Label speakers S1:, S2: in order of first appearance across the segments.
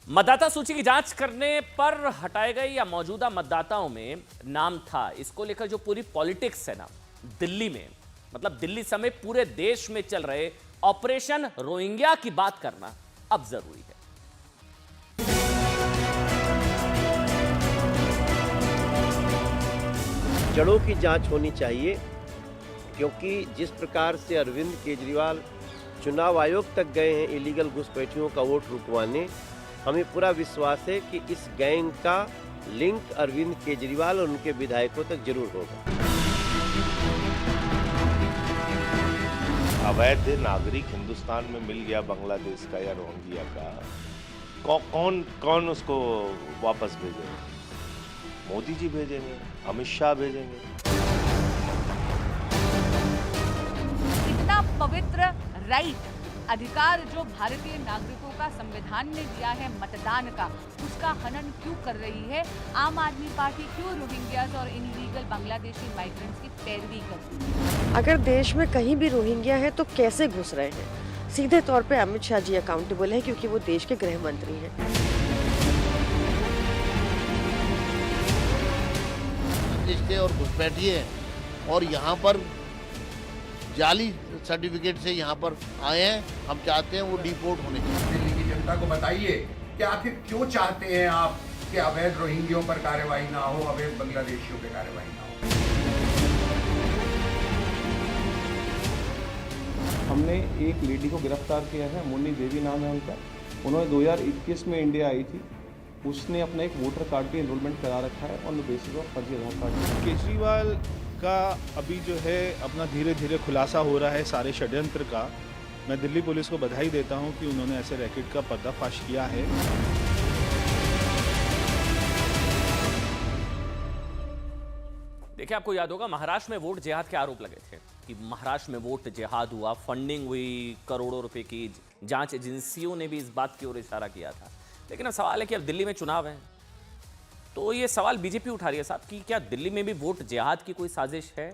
S1: मतदाता सूची की जांच करने पर हटाए गए या मौजूदा मतदाताओं में नाम था, इसको लेकर जो पूरी पॉलिटिक्स है ना दिल्ली में, मतलब दिल्ली समेत पूरे देश में चल रहे ऑपरेशन रोहिंग्या की बात करना अब जरूरी है।
S2: जड़ों की जांच होनी चाहिए, क्योंकि जिस प्रकार से अरविंद केजरीवाल चुनाव आयोग तक गए हैं इलीगल घुसपैठियों का वोट रुकवाने, हमें पूरा विश्वास है कि इस गैंग का लिंक अरविंद केजरीवाल और उनके विधायकों तक जरूर होगा।
S3: अवैध नागरिक हिंदुस्तान में मिल गया बांग्लादेश का या रोहिंग्या का, कौन उसको वापस भेजेगा? मोदी जी भेजेंगे, अमित शाह भेजेंगे।
S4: इतना पवित्र राइट, अधिकार जो भारतीय नागरिकों का संविधान ने दिया है मतदान का, उसका हनन क्यों कर रही है आम आदमी पार्टी? क्यों रोहिंग्याज और इनलीगल बांग्लादेशी माइग्रेंट्स की पैरवी करती है?
S5: अगर देश में कहीं भी रोहिंग्या है तो कैसे घुस रहे हैं? सीधे तौर पे अमित शाह जी अकाउंटेबल है, क्योंकि वो देश के गृह मंत्री हैं।
S6: के और घुसपैठिए हैं और यहाँ पर जाली सर्टिफिकेट से यहाँ पर आए हैं। हम चाहते हैं वो डिपोर्ट होने चाहिए।
S7: दिल्ली की जनता को बताइए कि आखिर क्यों चाहते हैं आप कि अवैध रोहिंग्यों पर कार्रवाई ना हो, अवैध बांग्लादेशियों पर कार्रवाई ना हो।
S8: हमने एक लेडी को गिरफ्तार किया है, मुन्नी देवी नाम है उनका। उन्होंने 2021 में इंडिया आई थी। उसने अपना एक वोटर कार्ड भी एनरोलमेंट करा रखा है ऑन द बेसिस ऑफ फर्जी आधार कार्ड।
S9: केजरीवाल का अभी जो है अपना धीरे धीरे खुलासा हो रहा है सारे षड्यंत्र का। मैं दिल्ली पुलिस को बधाई देता हूं कि उन्होंने ऐसे रैकेट का पर्दाफाश किया है।
S1: देखिए, आपको याद होगा महाराष्ट्र में वोट जिहाद के आरोप लगे थे कि महाराष्ट्र में वोट जिहाद हुआ, फंडिंग हुई करोड़ों रुपए की। जांच एजेंसियों ने भी इस बात की ओर इशारा किया था। लेकिन अब सवाल है कि अब दिल्ली में चुनाव है, तो ये सवाल बीजेपी उठा रही है साहब कि क्या दिल्ली में भी वोट जिहाद की कोई साजिश है?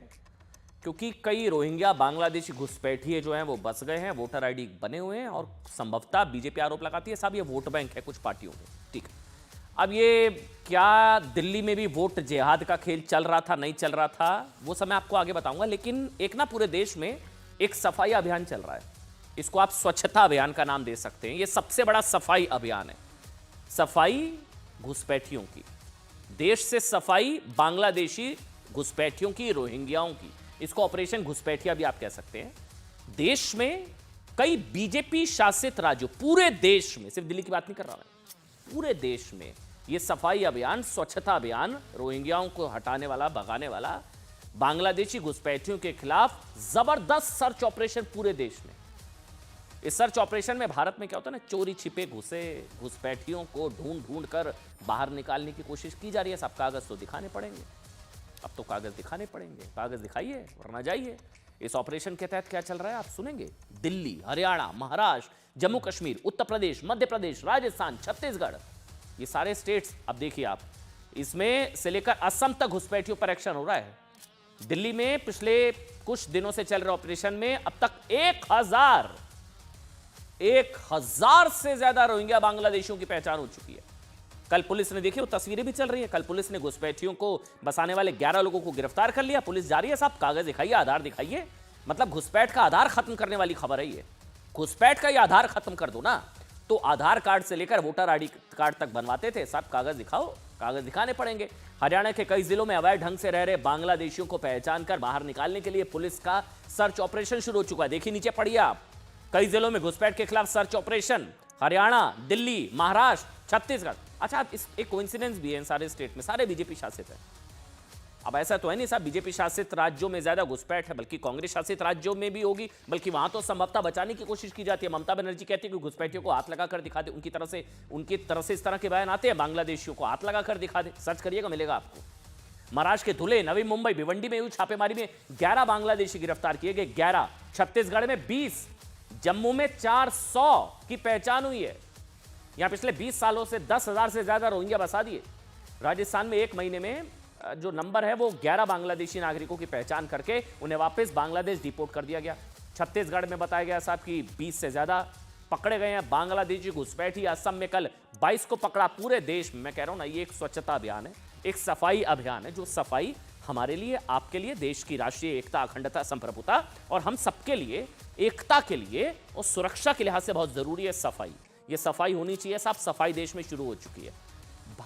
S1: क्योंकि कई रोहिंग्या बांग्लादेशी घुसपैठिए जो हैं वो बस गए हैं, वोटर आईडी बने हुए हैं, और संभवतः बीजेपी आरोप लगाती है साहब ये वोट बैंक है कुछ पार्टियों में। ठीक है, अब ये क्या दिल्ली में भी वोट जिहाद का खेल चल रहा था, नहीं चल रहा था, वो सब मैं आपको आगे बताऊंगा। लेकिन एक ना पूरे देश में एक सफाई अभियान चल रहा है। इसको आप स्वच्छता अभियान का नाम दे सकते हैं। ये सबसे बड़ा सफाई अभियान है, सफाई घुसपैठियों की। देश से सफाई बांग्लादेशी घुसपैठियों की, रोहिंग्याओं की। इसको ऑपरेशन घुसपैठिया भी आप कह सकते हैं। देश में कई बीजेपी शासित राज्यों, पूरे देश में, सिर्फ दिल्ली की बात नहीं कर रहा मैं, पूरे देश में यह सफाई अभियान, स्वच्छता अभियान, रोहिंग्याओं को हटाने वाला, भगाने वाला, बांग्लादेशी घुसपैठियों के खिलाफ जबरदस्त सर्च ऑपरेशन पूरे देश में। इस सर्च ऑपरेशन में भारत में क्या होता है ना, चोरी छिपे घुसे घुसपैठियों को ढूंढ ढूंढ कर बाहर निकालने की कोशिश की जा रही है। सब कागज तो दिखाने पड़ेंगे, अब तो कागज दिखाने पड़ेंगे। कागज दिखाइए वरना जाइए। इस ऑपरेशन के तहत क्या चल रहा है आप सुनेंगे। दिल्ली, हरियाणा, महाराष्ट्र, जम्मू कश्मीर, उत्तर प्रदेश, मध्य प्रदेश, राजस्थान, छत्तीसगढ़, ये सारे स्टेट्स अब देखिए आप, इसमें से लेकर असम तक घुसपैठियों पर एक्शन हो रहा है। दिल्ली में पिछले कुछ दिनों से चल रहे ऑपरेशन में अब तक 1000 से ज्यादा रोहिंग्या बांग्लादेशियों की पहचान हो चुकी है। कल पुलिस ने, देखिए वो तस्वीरें भी चल रही है, कल पुलिस ने घुसपैठियों को बसाने वाले 11 लोगों को गिरफ्तार कर लिया। पुलिस जा रही है साहब, कागज दिखाइए, आधार दिखाइए। मतलब घुसपैठ का आधार खत्म करने वाली खबर है ये। घुसपैठ का ये आधार खत्म कर दो ना, तो आधार कार्ड से लेकर वोटर आईडी कार्ड तक बनवाते थे, सब कागज दिखाओ, कागज दिखाने पड़ेंगे। हरियाणा के कई जिलों में अवैध ढंग से रह रहे बांग्लादेशियों को पहचान कर बाहर निकालने के लिए पुलिस का सर्च ऑपरेशन शुरू हो चुका है। देखिए नीचे पढ़िए आप, कई जिलों में घुसपैठ के खिलाफ सर्च ऑपरेशन, हरियाणा, दिल्ली, महाराष्ट्र, छत्तीसगढ़। अच्छा, इस एक कोइंसिडेंस भी है, इन सारे स्टेट में सारे बीजेपी शासित है। अब ऐसा तो है नहीं साहब बीजेपी शासित राज्यों में ज्यादा घुसपैठ है, बल्कि कांग्रेस शासित राज्यों में भी होगी, बल्कि वहां तो संभवतः बचाने की कोशिश की जाती है। ममता बनर्जी कहती है कि घुसपैठियों को हाथ लगाकर दिखा दे, उनकी तरफ से इस तरह के बयान आते हैं, बांग्लादेशियों को हाथ लगाकर दिखा दे। सर्च करिएगा, मिलेगा आपको। महाराष्ट्र के धुले, नवी मुंबई, भिवंडी में हुई छापेमारी में 11 बांग्लादेशी गिरफ्तार किए गए, 11। छत्तीसगढ़ में 20, जम्मू में 400 की पहचान हुई है। यहां पिछले 20 सालों से 10,000 से ज्यादा रोहिंग्या बसा दिए। राजस्थान में एक महीने में जो नंबर है वो 11 बांग्लादेशी नागरिकों की पहचान करके उन्हें वापस बांग्लादेश डिपोर्ट कर दिया गया। छत्तीसगढ़ में बताया गया साहब कि 20 से ज्यादा पकड़े गए हैं बांग्लादेशी घुसपैठी। असम में कल 22 को पकड़ा। पूरे देश में, मैं कह रहा हूं ना, ये एक स्वच्छता अभियान है, एक सफाई अभियान है। जो सफाई हमारे लिए, आपके लिए, देश की राष्ट्रीय एकता, अखंडता, संप्रभुता और हम सबके लिए एकता के लिए और सुरक्षा के लिहाज से बहुत जरूरी है सफाई। ये सफाई होनी चाहिए। साहब, सफाई देश में शुरू हो चुकी है,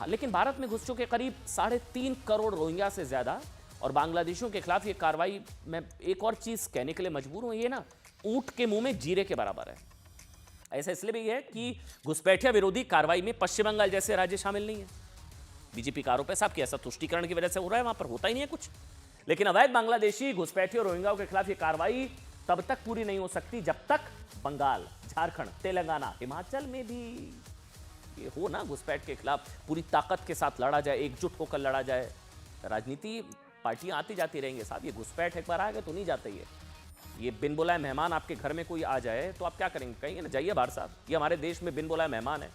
S1: लेकिन भारत में घुस चुके करीब 3.5 करोड़ रोहिंग्या से ज्यादा और बांग्लादेशियों के खिलाफ ये कार्रवाई, मैं एक और चीज कहने के लिए मजबूर हूं, ये ना ऊंट के मुंह में जीरे के बराबर है। ऐसा इसलिए भी है कि घुसपैठिया विरोधी कार्रवाई में पश्चिम बंगाल जैसे राज्य शामिल नहीं है। बीजेपी का आरोप है साहब कि ऐसा तुष्टीकरण की वजह से हो रहा है, वहां पर होता ही नहीं है कुछ। लेकिन अवैध बांग्लादेशी घुसपैठियों और रोहिंग्याओं के खिलाफ ये कार्रवाई तब तक पूरी नहीं हो सकती जब तक बंगाल, झारखंड, तेलंगाना, हिमाचल में भी ये हो ना, घुसपैठ के खिलाफ पूरी ताकत के साथ लड़ा जाए, एकजुट होकर लड़ा जाए। राजनीति पार्टियां आती जाती रहेंगे साहब, ये घुसपैठ एक बार आ गए तो नहीं जाते। ये बिन बुलाए मेहमान आपके घर में कोई आ जाए तो आप क्या करेंगे? कहेंगे ना जाइए बाहर साहब, ये हमारे देश में बिन बुलाए मेहमान है।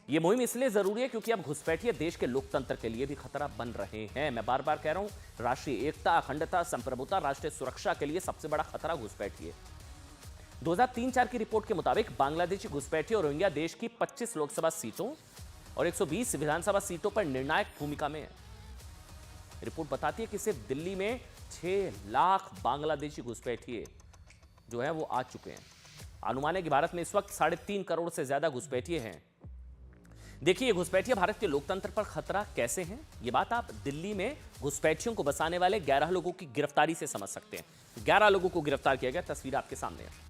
S1: ये मुहिम इसलिए जरूरी है क्योंकि अब घुसपैठिए देश के लोकतंत्र के लिए भी खतरा बन रहे हैं। मैं बार बार कह रहा हूं, राष्ट्रीय एकता, अखंडता, संप्रभुता, राष्ट्रीय सुरक्षा के लिए सबसे बड़ा खतरा घुसपैठिए। 2003-4 की रिपोर्ट के मुताबिक बांग्लादेशी घुसपैठिए और रोहिंग्या देश की 25 लोकसभा सीटों और 120 विधानसभा सीटों पर निर्णायक भूमिका में है। रिपोर्ट बताती है कि सिर्फ दिल्ली में 6 लाख बांग्लादेशी घुसपैठिए जो है वो आ चुके हैं। अनुमान है कि भारत में इस वक्त 3.5 करोड़ से ज्यादा घुसपैठिए हैं। देखिए, घुसपैठिया भारत के लोकतंत्र पर खतरा कैसे हैं, ये बात आप दिल्ली में घुसपैठियों को बसाने वाले 11 लोगों की गिरफ्तारी से समझ सकते हैं। 11 लोगों को गिरफ्तार किया गया, तस्वीर आपके सामने है।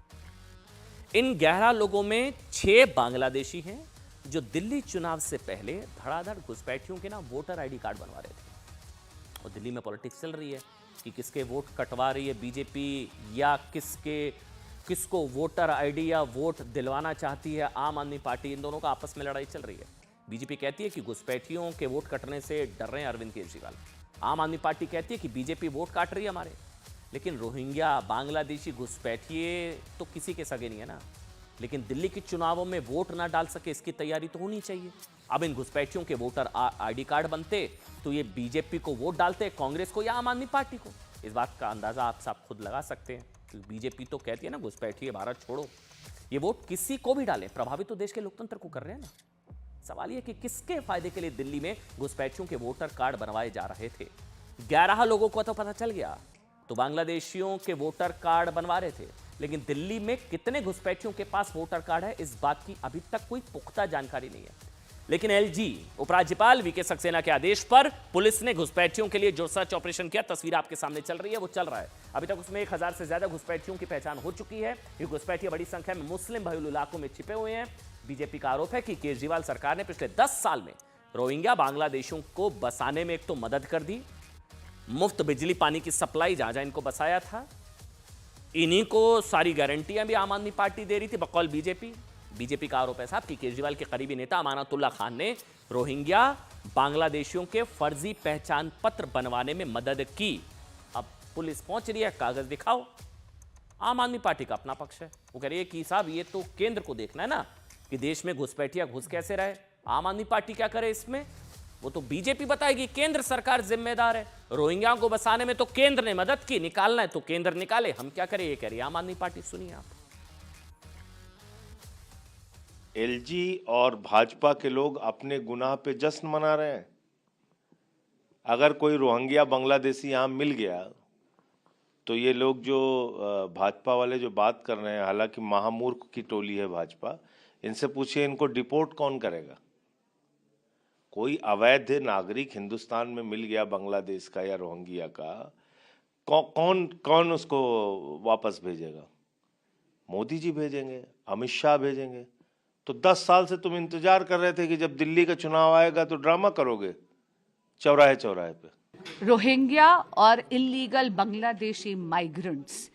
S1: इन 11 लोगों में 6 बांग्लादेशी हैं जो दिल्ली चुनाव से पहले धड़ाधड़ घुसपैठियों के ना वोटर आईडी कार्ड बनवा रहे थे। और दिल्ली में पॉलिटिक्स चल रही है कि किसके वोट कटवा रही है बीजेपी या किसको वोटर आईडी या वोट दिलवाना चाहती है आम आदमी पार्टी। इन दोनों का आपस में लड़ाई चल रही है। बीजेपी कहती है कि घुसपैठियों के वोट कटने से डर रहे हैं अरविंद केजरीवाल। आम आदमी पार्टी कहती है कि बीजेपी वोट काट रही है हमारे। लेकिन रोहिंग्या, बांग्लादेशी घुसपैठिए तो किसी के सगे नहीं है ना। लेकिन दिल्ली के चुनावों में वोट ना डाल सके इसकी तैयारी तो होनी चाहिए। अब इन घुसपैठियों के वोटर आईडी कार्ड बनते तो ये बीजेपी को वोट डालते, कांग्रेस को या आम आदमी पार्टी को। इस बात का अंदाजा आप सब खुद लगा सकते हैं। तो बीजेपी तो कहती है ना घुसपैठिए भारत छोड़ो, ये वोट किसी को भी डालें, प्रभावित तो देश के लोकतंत्र को कर रहे हैं ना। सवाल यह कि किसके फायदे के लिए दिल्ली में घुसपैठियों के वोटर कार्ड बनवाए जा रहे थे। 11 लोगों को तो पता चल गया तो बांग्लादेशियों के वोटर कार्ड बनवा रहे थे, लेकिन दिल्ली में कितने घुसपैठियों के पास वोटर कार्ड है इस बात की अभी तक कोई पुख्ता जानकारी नहीं है। लेकिन एलजी उपराज्यपाल वीके सक्सेना के आदेश पर पुलिस ने घुसपैठियों के लिए जो सर्च ऑपरेशन किया, तस्वीर आपके सामने चल रही है, वो चल रहा है। अभी तक उसमें 1000 से ज्यादा घुसपैठियों की पहचान हो चुकी है। ये घुसपैठिए बड़ी संख्या में मुस्लिम बहुल इलाकों में छिपे हुए हैं। बीजेपी का आरोप है कि केजरीवाल सरकार ने पिछले 10 साल में रोहिंग्या बांग्लादेशियों को बसाने में एक तो मदद कर दी, मुफ्त बिजली पानी की सप्लाई जहां जहां इनको बसाया था, इन्हीं को सारी गारंटियां भी आम आदमी पार्टी दे रही थी बकौल बीजेपी। बीजेपी का आरोप है साहब कि केजरीवाल के करीबी नेता अमानतुल्लाह खान ने रोहिंग्या बांग्लादेशियों के फर्जी पहचान पत्र बनवाने में मदद की। अब पुलिस पहुंच रही है, कागज दिखाओ। आम आदमी पार्टी का अपना पक्ष है, वो कह रही है कि साहब ये तो केंद्र को देखना है ना कि देश में घुसपैठिया घुस कैसे रहे। आम आदमी पार्टी क्या करे इसमें, वो तो बीजेपी बताएगी। केंद्र सरकार जिम्मेदार है, रोहिंग्या को बसाने में तो केंद्र ने मदद की, निकालना है तो केंद्र निकाले, हम क्या करें, ये कह रही है आम आदमी पार्टी। सुनिए आप।
S3: एलजी और भाजपा के लोग अपने गुनाह पे जश्न मना रहे हैं। अगर कोई रोहिंग्या बांग्लादेशी यहाँ मिल गया तो ये लोग जो भाजपा वाले जो बात कर रहे हैं, हालांकि महामूर्ख की टोली है भाजपा, इनसे पूछिए इनको डिपोर्ट कौन करेगा। कोई अवैध नागरिक हिंदुस्तान में मिल गया बांग्लादेश का या रोहिंग्या का, कौन उसको वापस भेजेगा? मोदी जी भेजेंगे, अमित शाह भेजेंगे। तो 10 साल से तुम इंतजार कर रहे थे कि जब दिल्ली का चुनाव आएगा तो ड्रामा करोगे चौराहे चौराहे पे।
S4: रोहिंग्या और इलीगल बांग्लादेशी माइग्रेंट्स,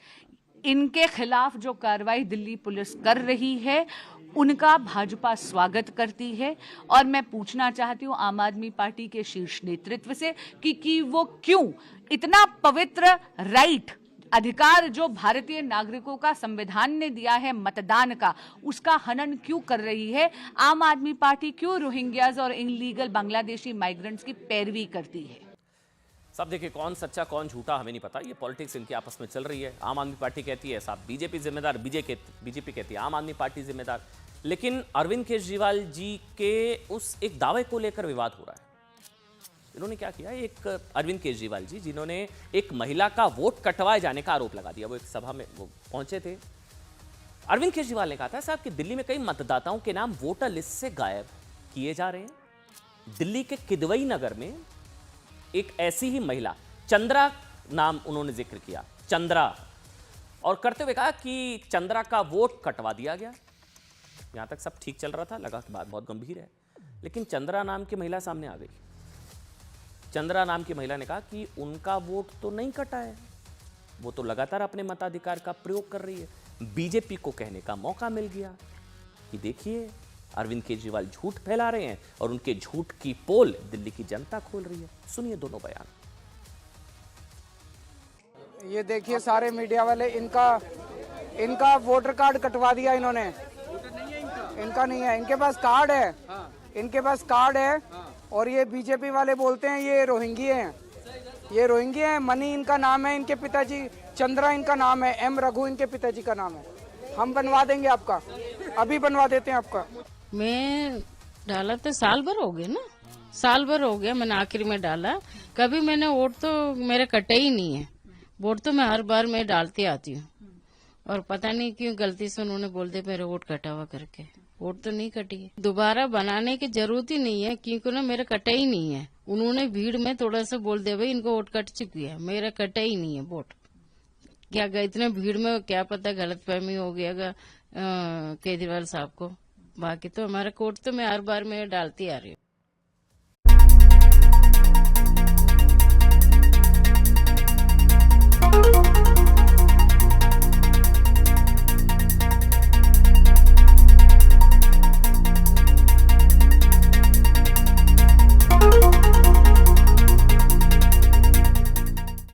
S4: इनके खिलाफ जो कार्रवाई दिल्ली पुलिस कर रही है उनका भाजपा स्वागत करती है। और मैं पूछना चाहती हूँ आम आदमी पार्टी के शीर्ष नेतृत्व से कि वो क्यों इतना पवित्र राइट, अधिकार जो भारतीय नागरिकों का संविधान ने दिया है मतदान का, उसका हनन क्यों कर रही है। आम आदमी पार्टी क्यों रोहिंग्याज और इलीगल बांग्लादेशी माइग्रेंट्स की पैरवी करती है।
S1: साहब देखिए, कौन सच्चा कौन झूठा हमें नहीं पता, ये पॉलिटिक्स इनकी आपस में चल रही है। आम आदमी पार्टी कहती है साहब बीजेपी जिम्मेदार, बीजेपी कहती है आम आदमी पार्टी जिम्मेदार। लेकिन अरविंद केजरीवाल जी के उस एक दावे को लेकर विवाद हो रहा है। इन्होंने क्या किया, एक अरविंद केजरीवाल जी जिन्होंने एक महिला का वोट कटवाए जाने का आरोप लगा दिया, वो एक सभा में वो पहुंचे थे। अरविंद केजरीवाल ने कहा था साहब कि दिल्ली में कई मतदाताओं के नाम वोटर लिस्ट से गायब किए जा रहे हैं। दिल्ली के किदवई नगर में एक ऐसी ही महिला, चंद्रा नाम उन्होंने जिक्र किया, चंद्रा, और करते हुए कहा कि चंद्रा का वोट कटवा दिया गया। यहां तक सब ठीक चल रहा था, लगा कि बात बहुत गंभीर है। लेकिन चंद्रा नाम की महिला सामने आ गई। चंद्रा नाम की महिला ने कहा कि उनका वोट तो नहीं कटा है, वो तो लगातार अपने मताधिकार का प्रयोग कर रही है। बीजेपी को कहने का मौका मिल गया कि देखिए अरविंद केजरीवाल झूठ फैला रहे हैं और उनके झूठ की पोल दिल्ली की जनता खोल रही है। सुनिए दोनों बयान।
S10: ये देखिए सारे मीडिया वाले, इनका वोटर कार्ड कटवा दिया इन्होंने। इनका नहीं है, इनके पास कार्ड है, इनके पास कार्ड है। और ये बीजेपी वाले बोलते हैं ये रोहिंग्या हैं, ये रोहिंग्या हैं। मनी इनका नाम है, इनके पिताजी चंद्रा इनका नाम है, एम रघु इनके पिताजी का नाम है। हम बनवा देंगे आपका, अभी बनवा देते हैं आपका।
S11: मैं डाला तो साल भर हो गया ना, साल भर हो गया मैंने आखिर में डाला। कभी मैंने वोट तो मेरे कटे ही नहीं है। वोट तो मैं हर बार मैं डालती आती हूँ, और पता नहीं क्यों गलती से उन्होंने बोल दिया मेरे वोट कटा हुआ करके। वोट तो नहीं कटी है, दोबारा बनाने की जरूरत ही नहीं है, क्योंकि ना मेरा कटा ही नहीं है। उन्होंने भीड़ में थोड़ा सा बोल दिया भाई इनको वोट कट चुकी है, मेरा कटा ही नहीं है वोट। क्या इतने भीड़ में क्या पता गलतफहमी हो गया केजरीवाल साहब को। बाकी तो हमारा वोट तो मैं हर बार में डालती आ रही हूँ।